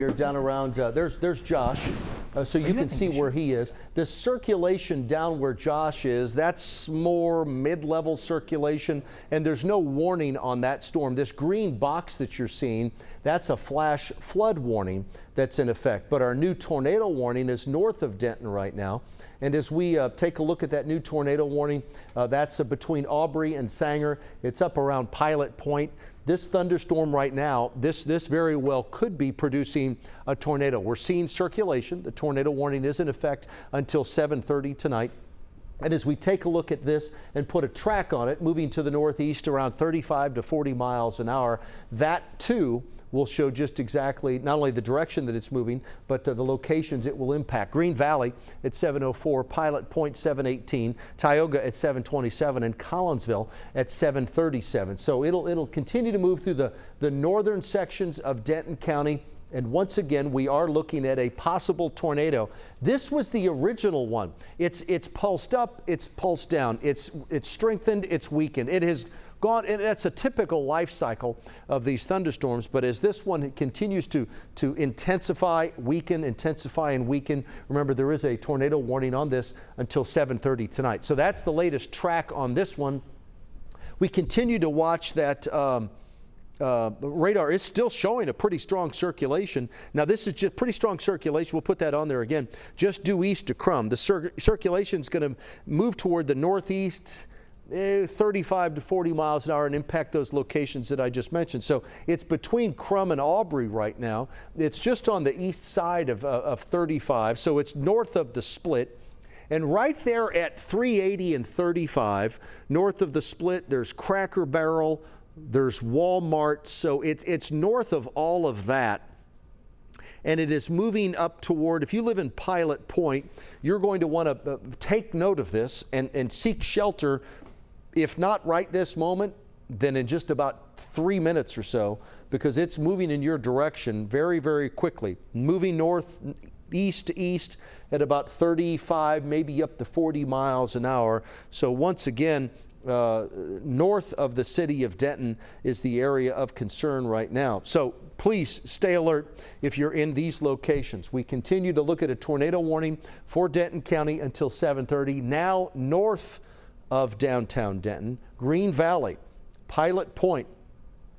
You're down around, there's Josh, so you can see where he is. The circulation down where Josh is, that's more mid-level circulation, and there's no warning on that storm. This green box that you're seeing, that's a flash flood warning that's in effect. But our new tornado warning is north of Denton right now. And as we take a look at that new tornado warning, that's between Aubrey and Sanger. It's up around Pilot Point. This thunderstorm right now, this very well could be producing a tornado. We're seeing circulation. The tornado warning is in effect until 7:30 tonight. And as we take a look at this and put a track on it, moving to the northeast around 35 to 40 miles an hour, that too will show just exactly not only the direction that it's moving, but the locations it will impact. Green Valley at 7:04, Pilot Point 7:18, Tioga at 7:27, and Collinsville at 7:37. So it'll continue to move through the northern sections of Denton County. And once again, we are looking at a possible tornado. This was the original one. It's pulsed up, it's pulsed down, it's strengthened, it's weakened. It has gone, and that's a typical life cycle of these thunderstorms. But as this one continues to intensify, weaken, intensify, and weaken, remember there is a tornado warning on this until 7:30 tonight. So that's the latest track on this one. We continue to watch that. Radar is still showing a pretty strong circulation. Now this is just pretty strong circulation. We'll put that on there again. Just due east to Crum. The circulation is going to move toward the northeast, 35 to 40 miles an hour, and impact those locations that I just mentioned. So it's between Crum and Aubrey right now. It's just on the east side of 35, so it's north of the split. And right there at 380 and 35, north of the split, there's Cracker Barrel, there's Walmart, so it's north of all of that. And it is moving up toward, if you live in Pilot Point, you're going to want to take note of this and seek shelter, if not right this moment, then in just about 3 minutes or so, because it's moving in your direction very, very quickly. Moving northeast to east at about 35, maybe up to 40 miles an hour. So once again, north of the city of Denton is the area of concern right now. So please stay alert if you're in these locations. We continue to look at a tornado warning for Denton County until 7:30. Now north of downtown Denton, Green Valley, Pilot Point.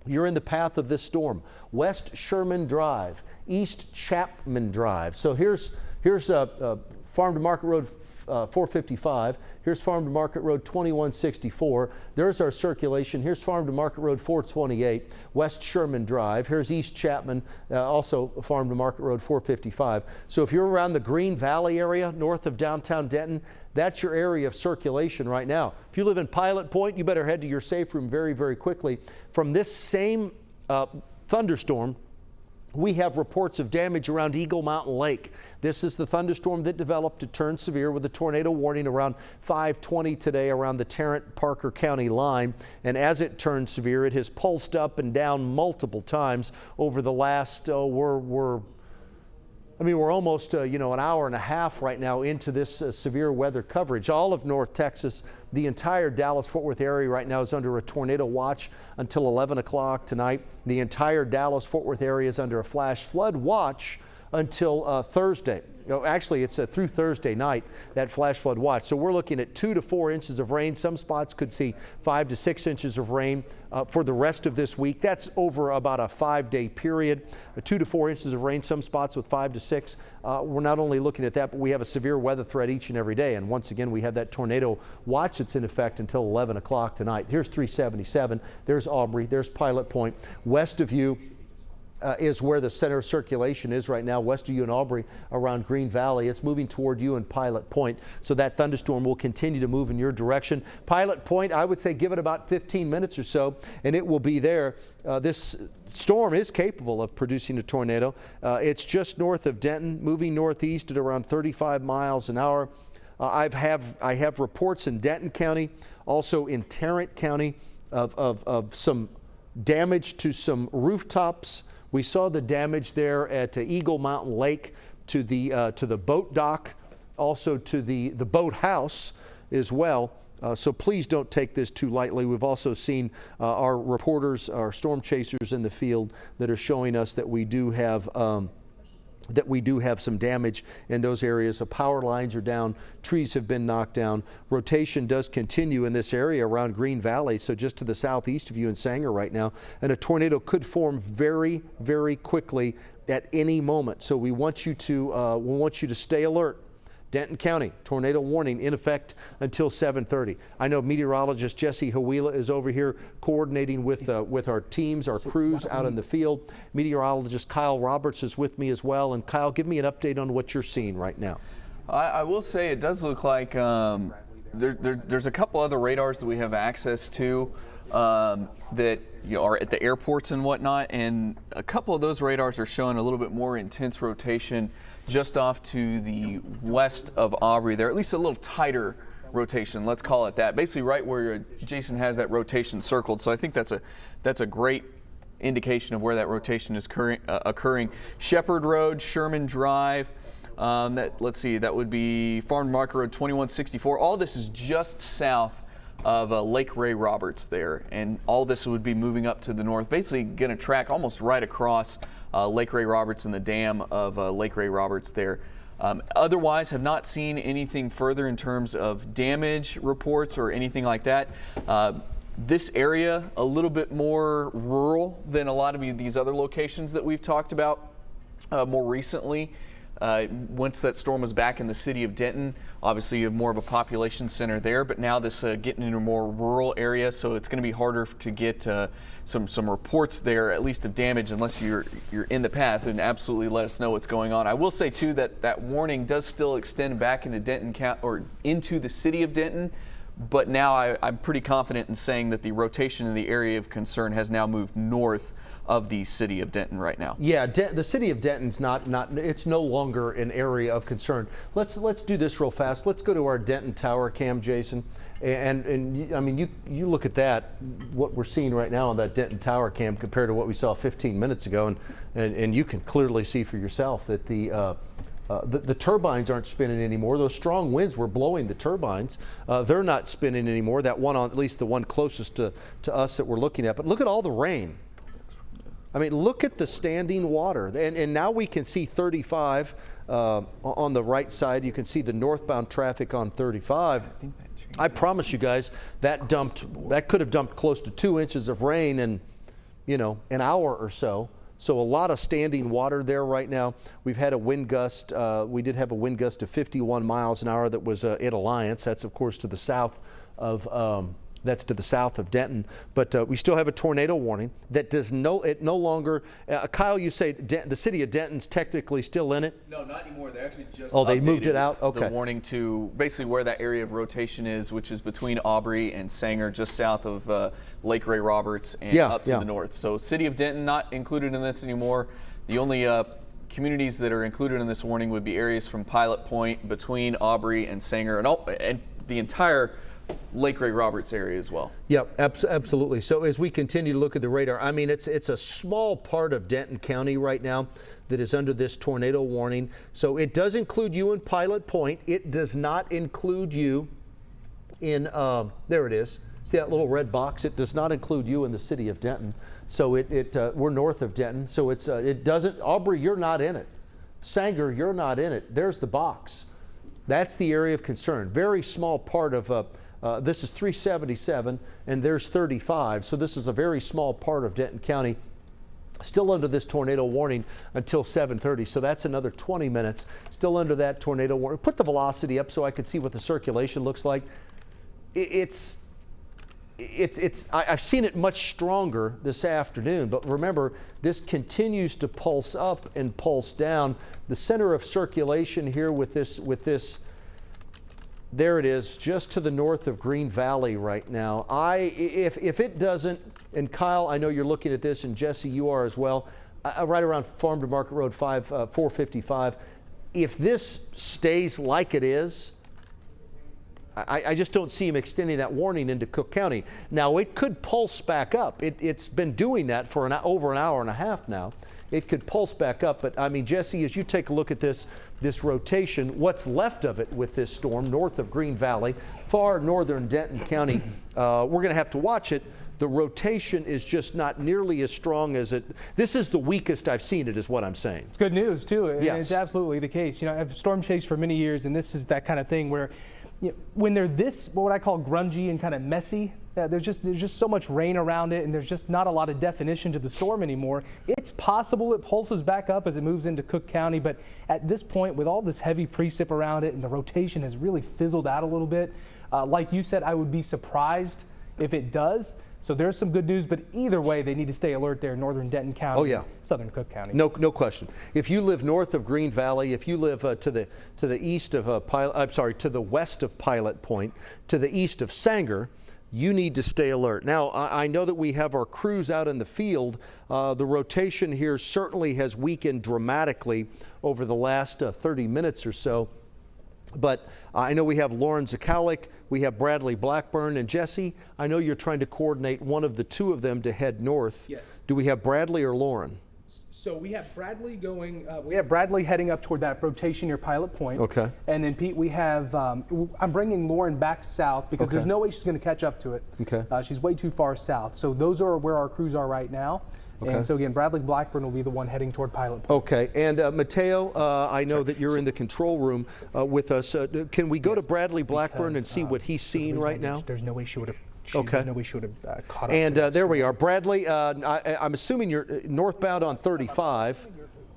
You're in the path of this storm. West Sherman Drive, East Chapman Drive. So here's Farm to Market Road 455. Here's Farm to Market Road 2164. There's our circulation. Here's Farm to Market Road 428, West Sherman Drive. Here's East Chapman, also Farm to Market Road 455. So if you're around the Green Valley area, north of downtown Denton, that's your area of circulation right now. If you live in Pilot Point, you better head to your safe room very, very quickly. From this same thunderstorm, we have reports of damage around Eagle Mountain Lake. This is the thunderstorm that developed to turn severe with a tornado warning around 5:20 today around the Tarrant-Parker County line. And as it turned severe, it has pulsed up and down multiple times over the last, we're almost, an hour and a half right now into this severe weather coverage. All of North Texas, the entire Dallas-Fort Worth area right now is under a tornado watch until 11 o'clock tonight. The entire Dallas-Fort Worth area is under a flash flood watch until Thursday. Actually, it's through Thursday night, that flash flood watch. So we're looking at 2 to 4 inches of rain. Some spots could see 5 to 6 inches of rain for the rest of this week. That's over about a 5-day period. 2 to 4 inches of rain, some spots with 5 to 6. We're not only looking at that, but we have a severe weather threat each and every day. And once again, we have that tornado watch that's in effect until 11 o'clock tonight. Here's 377. There's Aubrey. There's Pilot Point. West of you is where the center of circulation is right now, west of you in Aubrey around Green Valley. It's moving toward you in Pilot Point, so that thunderstorm will continue to move in your direction. Pilot Point, I would say give it about 15 minutes or so, and it will be there. This storm is capable of producing a tornado. It's just north of Denton, moving northeast at around 35 miles an hour. I have reports in Denton County, also in Tarrant County, of some damage to some rooftops. We saw the damage there at Eagle Mountain Lake to the boat dock, also to the boat house as well. So please don't take this too lightly. We've also seen our reporters, our storm chasers in the field that are showing us that we do have that we do have some damage in those areas. The power lines are down, trees have been knocked down. Rotation does continue in this area around Green Valley, so just to the southeast of you in Sanger right now, and a tornado could form very, very quickly at any moment. So we want you to stay alert. Denton County, tornado warning in effect until 7:30. I know meteorologist Jesse Hawila is over here coordinating with our teams, our crews out in the field. Meteorologist Kyle Roberts is with me as well. And Kyle, give me an update on what you're seeing right now. I will say it does look like there's a couple other radars that we have access to that are at the airports and whatnot, and a couple of those radars are showing a little bit more intense rotation just off to the west of Aubrey there, at least a little tighter rotation, let's call it that. Basically right where Jason has that rotation circled. So I think that's a great indication of where that rotation is occurring. Shepherd Road, Sherman Drive, let's see, that would be Farm Market Road 2164. All this is just south of Lake Ray Roberts there, and all this would be moving up to the north, basically going to track almost right across Lake Ray Roberts and the dam of Lake Ray Roberts there. Otherwise, have not seen anything further in terms of damage reports or anything like that. This area, a little bit more rural than a lot of these other locations that we've talked about more recently. Once that storm was back in the city of Denton, obviously you have more of a population center there, but now this getting into a more rural area, so it's going to be harder to get some reports there, at least of damage, unless you're in the path, and absolutely let us know what's going on. I will say too that warning does still extend back into Denton County or into the city of Denton, but now I'm pretty confident in saying that the rotation in the area of concern has now moved north of the city of Denton right now. Yeah, the city of Denton's not it's no longer an area of concern. Let's do this real fast. Let's go to our Denton Tower cam, Jason. And I mean, you look at that, what we're seeing right now on that Denton Tower cam compared to what we saw 15 minutes ago, and you can clearly see for yourself that the turbines aren't spinning anymore. Those strong winds were blowing the turbines. They're not spinning anymore. That one, at least the one closest to us that we're looking at. But look at all the rain. I mean, look at the standing water. And now we can see 35 on the right side. You can see the northbound traffic on 35. I promise you guys, that could have dumped close to 2 inches of rain in, an hour or so. So a lot of standing water there right now. We've had a wind gust. We did have a wind gust of 51 miles an hour that was at Alliance. That's, of course, to the south of Denton, but we still have a tornado warning that no longer. Kyle, you say the city of Denton's technically still in it? No, not anymore. They actually just they moved it out. Okay. The warning to basically where that area of rotation is, which is between Aubrey and Sanger, just south of Lake Ray Roberts and up to the north. So city of Denton not included in this anymore. The only communities that are included in this warning would be areas from Pilot Point between Aubrey and Sanger, and the entire Lake Ray Roberts area as well. Yep, absolutely. So as we continue to look at the radar, I mean, it's a small part of Denton County right now that is under this tornado warning. So it does include you in Pilot Point. It does not include you in, there it is. See that little red box? It does not include you in the city of Denton. So we're north of Denton. So it doesn't, Aubrey, you're not in it. Sanger, you're not in it. There's the box. That's the area of concern. Very small part of this is 377 and there's 35, so this is a very small part of Denton County still under this tornado warning until 7:30, so that's another 20 minutes still under that tornado warning. Put the velocity up so I can see what the circulation looks like. I've seen it much stronger this afternoon, but remember, this continues to pulse up and pulse down. The center of circulation here with this, there it is, just to the north of Green Valley right now. If it doesn't, and Kyle, I know you're looking at this, and Jesse, you are as well, right around Farm to Market Road 455, if this stays like it is, I just don't see him extending that warning into Cook County. Now, it could pulse back up. It's been doing that for over an hour and a half now. It could pulse back up, but I mean, Jesse, as you take a look at this rotation, what's left of it with this storm north of Green Valley, far northern Denton County, we're going to have to watch it the rotation is just not nearly as strong as it. This is the weakest I've seen it, is what I'm saying. It's good news too. And Yes. it's absolutely the case. I've storm chased for many years, and this is that kind of thing where, when they're this, what I call grungy and kind of messy, there's just so much rain around it, and there's just not a lot of definition to the storm anymore. It's possible it pulses back up as it moves into Cook County, but at this point, with all this heavy precip around it and the rotation has really fizzled out a little bit, like you said, I would be surprised if it does. So there's some good news, but either way, they need to stay alert there in northern Denton County, Oh, yeah. southern Cook County. No question. If you live north of Green Valley, if you live to the east of to the west of Pilot Point, to the east of Sanger, you need to stay alert. Now, I know that we have our crews out in the field. The rotation here certainly has weakened dramatically over the last 30 minutes or so. But I know we have Lauren Zakalik, we have Bradley Blackburn, and Jesse, I know you're trying to coordinate one of the two of them to head north. Yes. Do we have Bradley or Lauren? So we have Bradley going. We have Bradley heading up toward that rotation near Pilot Point. Okay. And then Pete, we have. I'm bringing Lauren back south because Okay. there's no way she's going to catch up to it. Okay. She's way too far south. So those are where our crews are right now. Okay. And so again, Bradley Blackburn will be the one heading toward Pilot Point. Okay, and Mateo, I know that you're in the control room with us. Can we go to Bradley Blackburn and see what he's seeing right now? There's no way she would have. Okay. There's no way she would have caught up. And to that there we storm. are. Bradley, I'm assuming you're northbound on 35.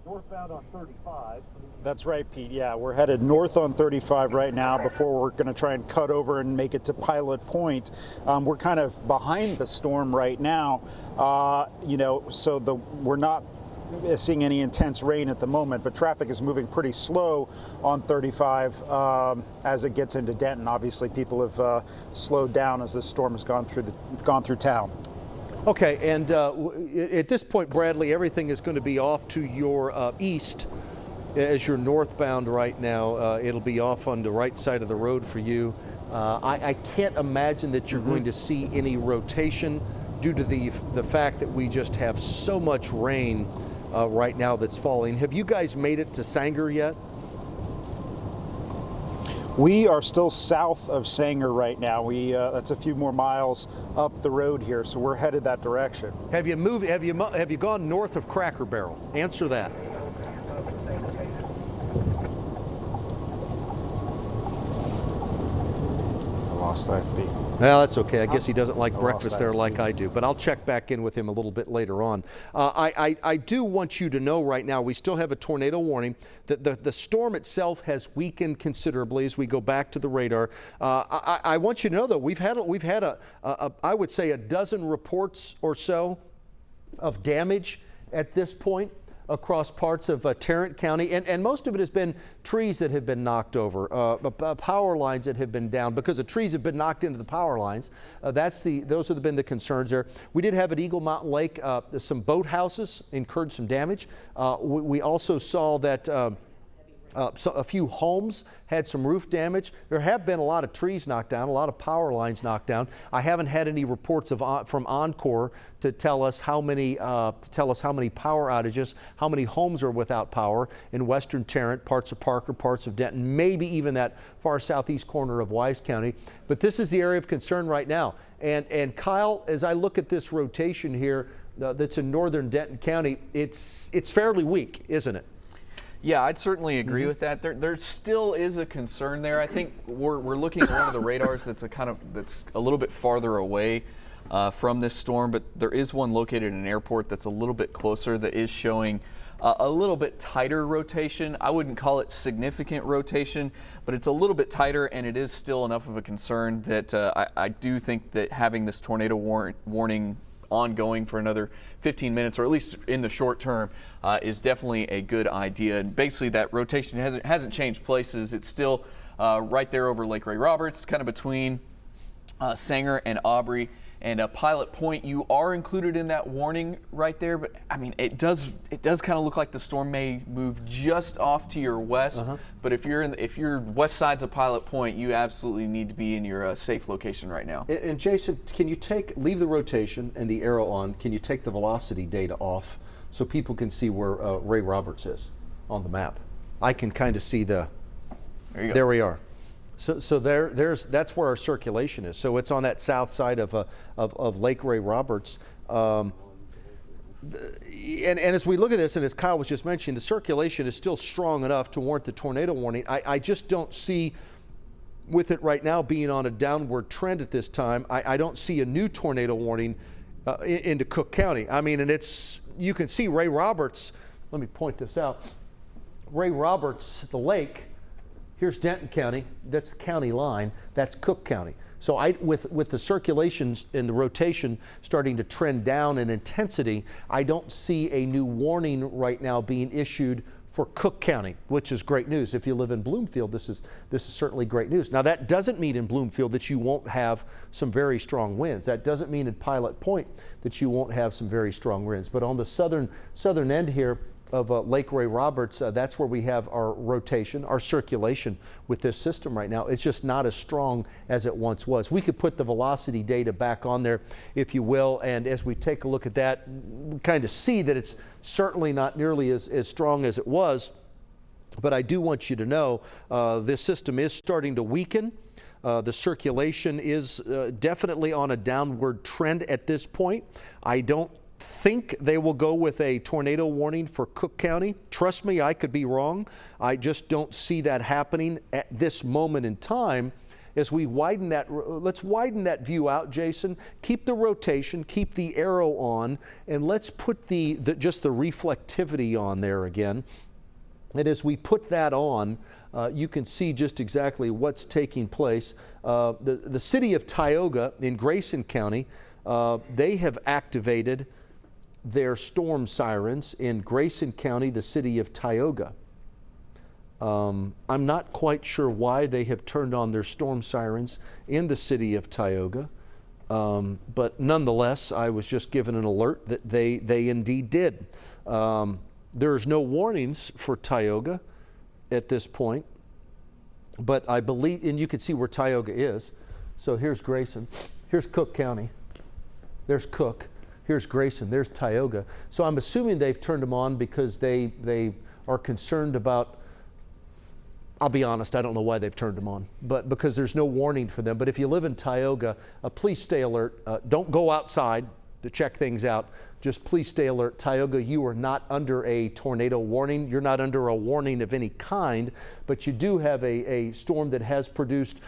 Northbound on 35. That's right, Pete. Yeah, we're headed north on 35 right now before we're going to try and cut over and make it to Pilot Point. We're kind of behind the storm right now, so we're not seeing any intense rain at the moment, but traffic is moving pretty slow on 35 as it gets into Denton. Obviously, people have slowed down as this storm has gone through town. Okay, and at this point, Bradley, everything is going to be off to your east as you're northbound right now. It'll be off on the right side of the road for you. I can't imagine that you're going to see any rotation due to the fact that we just have so much rain right now that's falling. Have you guys made it to Sanger yet? We are still south of Sanger right now. That's a few more miles up the road here, so we're headed that direction. Have you moved? Have you gone north of Cracker Barrel? Answer that. I lost IFB. Well, that's okay. I guess he doesn't like breakfast there like I do, but I'll check back in with him a little bit later on. I do want you to know right now, we still have a tornado warning. The storm itself has weakened considerably as we go back to the radar. I want you to know, though, we've had I would say a dozen reports or so of damage at this point across parts of Tarrant County, and most of it has been trees that have been knocked over, power lines that have been down because the trees have been knocked into the power lines. Those have been the concerns there. We did have at Eagle Mountain Lake some boathouses incurred some damage. We also saw that so a few homes had some roof damage. There have been a lot of trees knocked down, a lot of power lines knocked down. I haven't had any reports from Encore to tell us how many power outages, how many homes are without power in western Tarrant, parts of Parker, parts of Denton, maybe even that far southeast corner of Wise County. But this is the area of concern right now. And Kyle, as I look at this rotation here that's in northern Denton County, it's fairly weak, isn't it? Yeah, I'd certainly agree with that. There still is a concern there. I think we're looking at one of the radars that's a little bit farther away from this storm, but there is one located in an airport that's a little bit closer that is showing a little bit tighter rotation. I wouldn't call it significant rotation, but it's a little bit tighter, and it is still enough of a concern that I do think that having this tornado warning ongoing for another 15 minutes, or at least in the short term, is definitely a good idea. And basically that rotation hasn't changed places. It's still right there over Lake Ray Roberts, kind of between Sanger and Aubrey. And Pilot Point, you are included in that warning right there, but I mean, it does kind of look like the storm may move just off to your west. But if you're west sides of Pilot Point, you absolutely need to be in your safe location right now. And Jason, can you leave the rotation and the arrow on? Can you take the velocity data off so people can see where Ray Roberts is on the map? I can kind of see there we are. So that's where our circulation is. So it's on that south side of Lake Ray Roberts. And as we look at this, and as Kyle was just mentioning, the circulation is still strong enough to warrant the tornado warning. I just don't see, with it right now being on a downward trend at this time, I don't see a new tornado warning into Cook County. I mean, and you can see Ray Roberts. Let me point this out. Ray Roberts, the lake. Here's Denton County. That's the county line. That's Cook County. So with the circulations and the rotation starting to trend down in intensity, I don't see a new warning right now being issued for Cook County, which is great news. If you live in Bloomfield, this is certainly great news. Now, that doesn't mean in Bloomfield that you won't have some very strong winds. That doesn't mean in Pilot Point that you won't have some very strong winds. But on the southern end here of Lake Ray Roberts, that's where we have our rotation, our circulation with this system right now. It's just not as strong as it once was. We could put the velocity data back on there, if you will, and as we take a look at that, we kind of see that it's certainly not nearly as strong as it was. But I do want you to know this system is starting to weaken. The circulation is definitely on a downward trend at this point. I don't think they will go with a tornado warning for Cook County. Trust me, I could be wrong. I just don't see that happening at this moment in time. As we widen that, let's widen that view out, Jason. Keep the rotation, keep the arrow on, and let's put just the reflectivity on there again. And as we put that on, you can see just exactly what's taking place. The city of Tioga in Grayson County, they have activated their storm sirens in Grayson County, the city of Tioga. I'm not quite sure why they have turned on their storm sirens in the city of Tioga, but nonetheless, I was just given an alert that they indeed did. There's no warnings for Tioga at this point, but I believe, and you can see where Tioga is. So here's Grayson, here's Cook County, there's Cook. Here's Grayson, there's Tioga. So I'm assuming they've turned them on because they are concerned about, I'll be honest, I don't know why they've turned them on, but because there's no warning for them. But if you live in Tioga, please stay alert. Don't go outside to check things out. Just please stay alert. Tioga, you are not under a tornado warning. You're not under a warning of any kind, but you do have a storm that has produced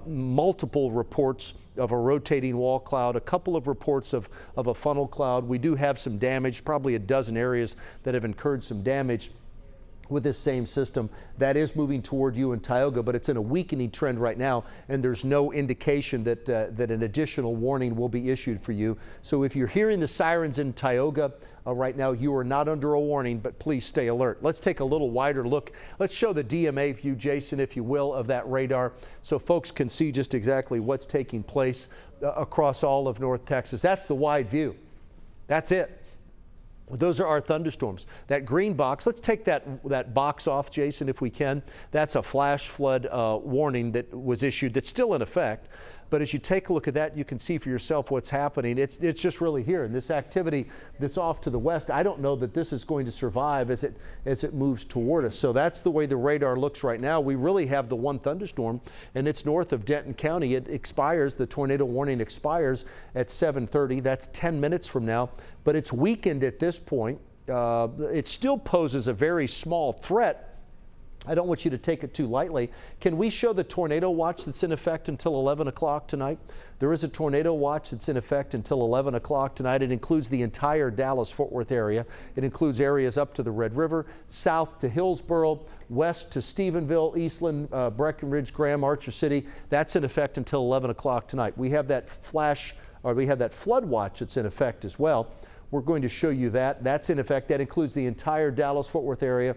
multiple reports of a rotating wall cloud, a couple of reports of a funnel cloud. We do have some damage, probably a dozen areas that have incurred some damage with this same system. That is moving toward you in Tioga, but it's in a weakening trend right now, and there's no indication that an additional warning will be issued for you. So if you're hearing the sirens in Tioga right now, you are not under a warning, but please stay alert. Let's take a little wider look. Let's show the DMA view, Jason, if you will, of that radar so folks can see just exactly what's taking place across all of North Texas. That's the wide view. That's it. Those are our thunderstorms. That green box, let's take that box off, Jason, if we can. That's a flash flood warning that was issued that's still in effect. But as you take a look at that, you can see for yourself what's happening. It's just really here. And this activity that's off to the west, I don't know that this is going to survive as it moves toward us. So that's the way the radar looks right now. We really have the one thunderstorm, and it's north of Denton County. It expires, the tornado warning expires at 7:30. That's 10 minutes from now. But it's weakened at this point. It still poses a very small threat. I don't want you to take it too lightly. Can we show the tornado watch that's in effect until 11 o'clock tonight? There is a tornado watch that's in effect until 11 o'clock tonight. It includes the entire Dallas-Fort Worth area. It includes areas up to the Red River, south to Hillsboro, west to Stephenville, Eastland, Breckenridge, Graham, Archer City. That's in effect until 11 o'clock tonight. We have that flood watch that's in effect as well. We're going to show you that. That's in effect. That includes the entire Dallas-Fort Worth area.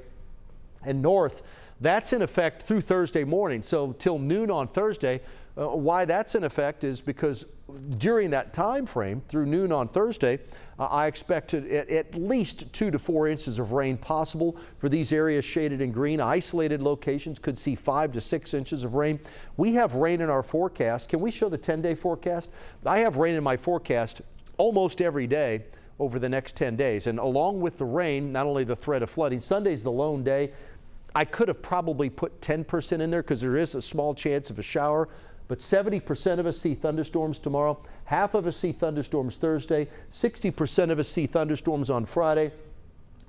And north, that's in effect through Thursday morning, so till noon on Thursday. Why that's in effect is because during that time frame, through noon on Thursday, I expect at least 2 to 4 inches of rain possible for these areas shaded in green. Isolated locations could see 5 to 6 inches of rain. We have rain in our forecast. Can we show the 10-day forecast? I have rain in my forecast almost every day over the next 10 days. And along with the rain, not only the threat of flooding, Sunday's the lone day. I could have probably put 10% in there because there is a small chance of a shower, but 70% of us see thunderstorms tomorrow. Half of us see thunderstorms Thursday. 60% of us see thunderstorms on Friday.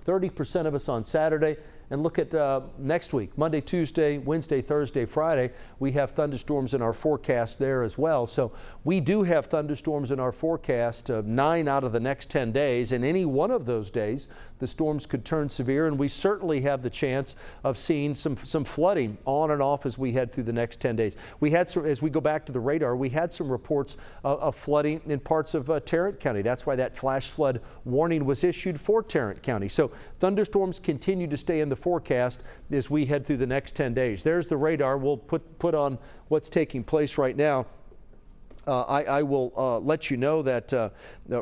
30% of us on Saturday. And look at next week, Monday, Tuesday, Wednesday, Thursday, Friday, we have thunderstorms in our forecast there as well. So we do have thunderstorms in our forecast 9 out of the next 10 days. And any one of those days, the storms could turn severe, and we certainly have the chance of seeing some flooding on and off as we head through the next 10 days. We had some, as we go back to the radar, we had some reports of flooding in parts of Tarrant County. That's why that flash flood warning was issued for Tarrant County. So thunderstorms continue to stay in the forecast as we head through the next 10 days. There's the radar. We'll put on what's taking place right now. I will let you know that the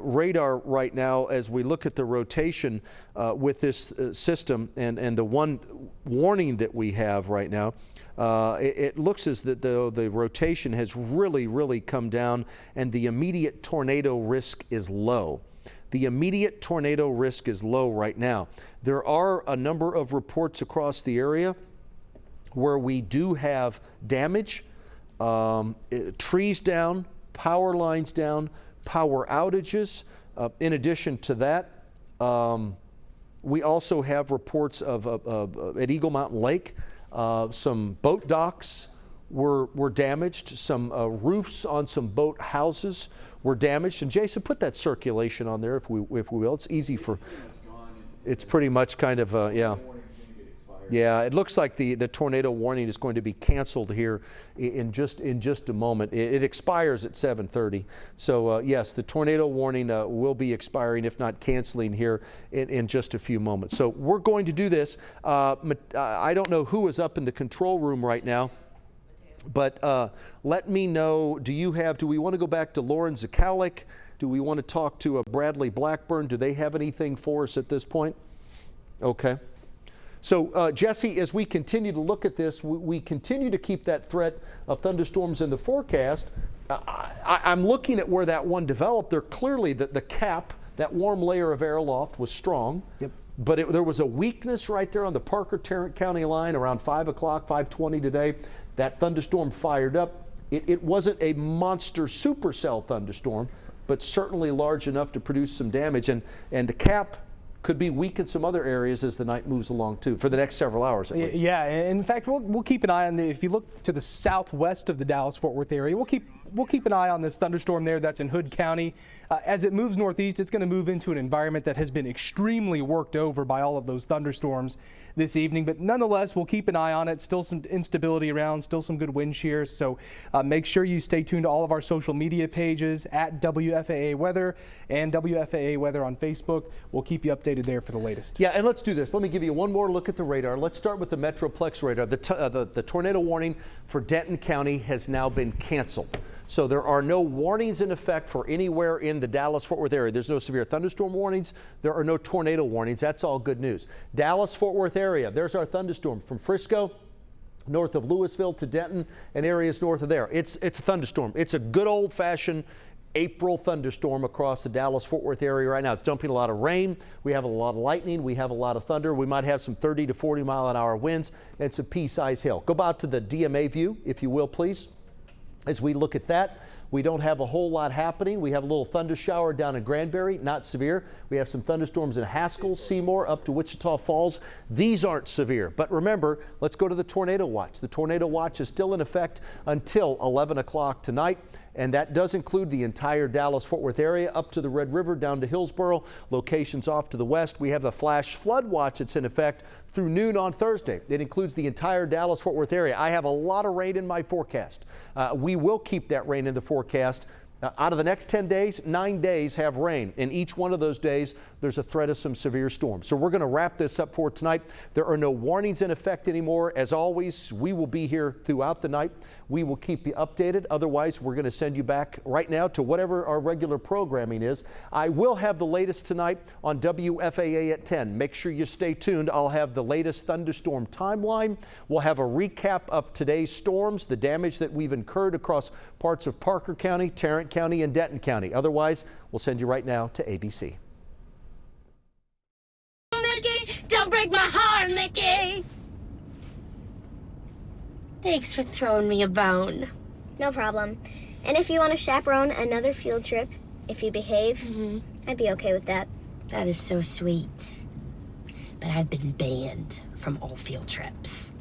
radar right now, as we look at the rotation with this system and the one warning that we have right now, it looks as though the rotation has really come down and the immediate tornado risk is low. The immediate tornado risk is low right now. There are a number of reports across the area where we do have damage. Trees down, power lines down, power outages. In addition to that, we also have reports of at Eagle Mountain Lake, some boat docks were damaged, some roofs on some boat houses were damaged. And Jason, put that circulation on there if we will. It's easy for. It's pretty much kind of yeah. Yeah, it looks like the tornado warning is going to be canceled here in just a moment. It expires at 7:30. So yes, the tornado warning will be expiring, if not canceling, here in just a few moments. So we're going to do this. I don't know who is up in the control room right now, but let me know. Do we want to go back to Lauren Zakalik? Do we want to talk to Bradley Blackburn? Do they have anything for us at this point? Okay. So, Jesse, as we continue to look at this, we continue to keep that threat of thunderstorms in the forecast. I'm looking at where that one developed. There clearly the cap, that warm layer of air aloft, was strong. Yep. But there was a weakness right there on the Parker-Tarrant County line around 5 o'clock, 5:20 today. That thunderstorm fired up. It wasn't a monster supercell thunderstorm, but certainly large enough to produce some damage. And the cap could be weak in some other areas as the night moves along too, for the next several hours at least. Yeah, in fact, we'll keep an eye on if you look to the southwest of the Dallas-Fort Worth area, we'll keep an eye on this thunderstorm there that's in Hood County. As it moves northeast, it's going to move into an environment that has been extremely worked over by all of those thunderstorms this evening. But nonetheless, we'll keep an eye on it. Still some instability around, still some good wind shears. So make sure you stay tuned to all of our social media pages at WFAA Weather and WFAA Weather on Facebook. We'll keep you updated there for the latest. Yeah, and let's do this. Let me give you one more look at the radar. Let's start with the Metroplex radar. The tornado warning for Denton County has now been canceled. So there are no warnings in effect for anywhere in the Dallas-Fort Worth area. There's no severe thunderstorm warnings. There are no tornado warnings. That's all good news. Dallas-Fort Worth area, there's our thunderstorm from Frisco, north of Louisville to Denton, and areas north of there. It's a thunderstorm. It's a good old-fashioned April thunderstorm across the Dallas-Fort Worth area right now. It's dumping a lot of rain. We have a lot of lightning. We have a lot of thunder. We might have some 30 to 40 mile an hour winds and some pea-sized hail. Go out to the DMA view, if you will, please. As we look at that, we don't have a whole lot happening. We have a little thunder shower down in Granbury, not severe. We have some thunderstorms in Haskell, Seymour, up to Wichita Falls. These aren't severe. But remember, let's go to the tornado watch. The tornado watch is still in effect until 11 o'clock tonight. And that does include the entire Dallas-Fort Worth area up to the Red River, down to Hillsboro, locations off to the west. We have the flash flood watch that's in effect through noon on Thursday. It includes the entire Dallas-Fort Worth area. I have a lot of rain in my forecast. We will keep that rain in the forecast. Out of the next 10 days, 9 days have rain. In each one of those days, there's a threat of some severe storms. So we're going to wrap this up for tonight. There are no warnings in effect anymore. As always, we will be here throughout the night. We will keep you updated. Otherwise, we're going to send you back right now to whatever our regular programming is. I will have the latest tonight on WFAA at 10. Make sure you stay tuned. I'll have the latest thunderstorm timeline. We'll have a recap of today's storms, the damage that we've incurred across parts of Parker County, Tarrant County, and Denton County. Otherwise, we'll send you right now to ABC. Don't break my heart, Mickey. Thanks for throwing me a bone. No problem. And if you want to chaperone another field trip, if you behave, I'd be okay with that. That is so sweet. But I've been banned from all field trips.